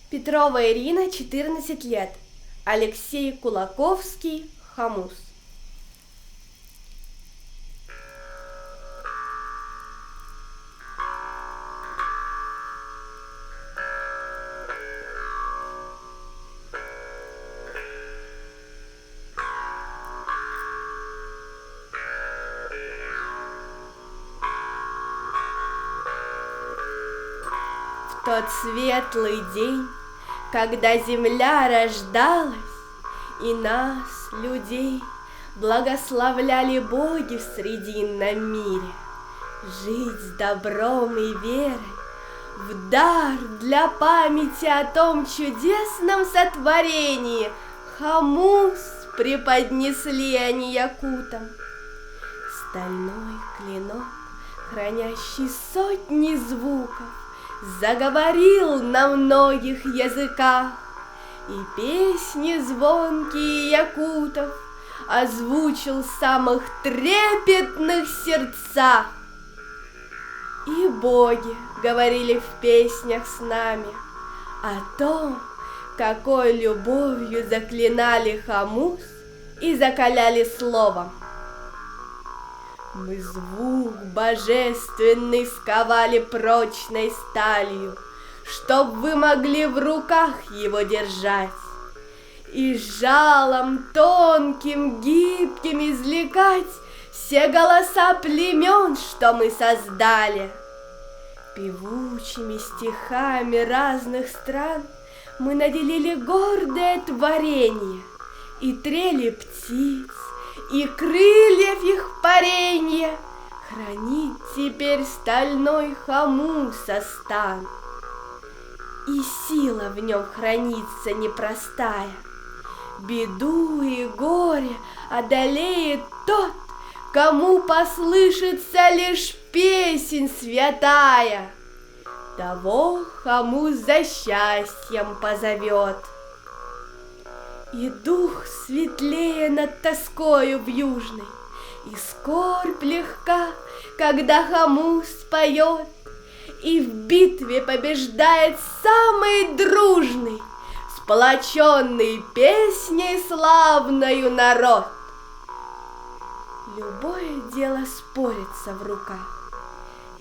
Петрова Ирина, 14 лет. Алексей Кулаковский, Хамус. В тот светлый день, когда земля рождалась, и нас, людей, благословляли боги в срединном мире, жить с добром и верой, в дар для памяти о том чудесном сотворении Хамус преподнесли они якутам. Стальной клинок, хранящий сотни звуков, заговорил на многих языках, и песни звонкие якутов озвучил в самых трепетных сердцах. И боги говорили в песнях с нами о том, какой любовью заклинали Хамус и закаляли словом. Мы звук божественный сковали прочной сталью, чтоб вы могли в руках его держать и жалом тонким, гибким извлекать все голоса племен, что мы создали. Певучими стихами разных стран мы наделили гордое творение и трели птиц, и крыльев их паренья хранит теперь стальной Хамуса стан. И сила в нем хранится непростая, беду и горе одолеет тот, кому послышится лишь песнь святая. Того Хамус за счастьем позовет. И дух светлее над тоскою в южной, и скорбь легка, когда Хамус поет, и в битве побеждает самый дружный, сплоченный песней славною народ. Любое дело спорится в руках,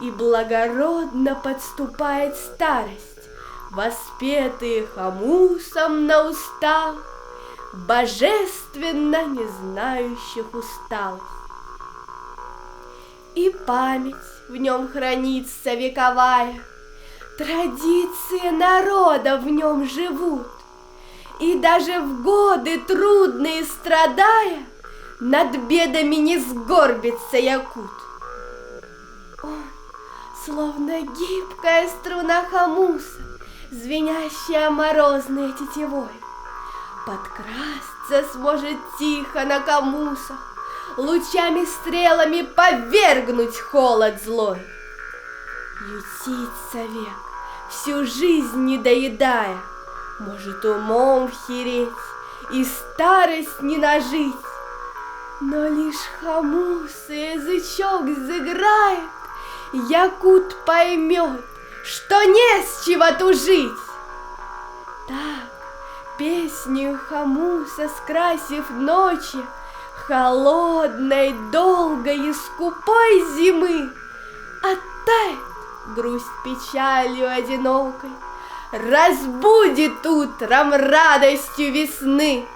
и благородно подступает старость, воспетые Хамусом на устах, божественно не знающих усталость. И память в нем хранится вековая, традиции народа в нем живут, и даже в годы трудные страдая, над бедами не сгорбится якут. Он, словно гибкая струна Хамуса, звенящая морозной тетивой, подкрасться сможет тихо на камусах, лучами-стрелами повергнуть холод злой. Ютится век, всю жизнь не доедая, может умом вхереть и старость не нажить, но лишь Хамус и язычок заграет, якут поймет, что не с чего тужить. Так, песнею Хамуса скрасив ночи холодной, долгой и скупой зимы, оттает грусть печалью одинокой, разбудит утром радостью весны.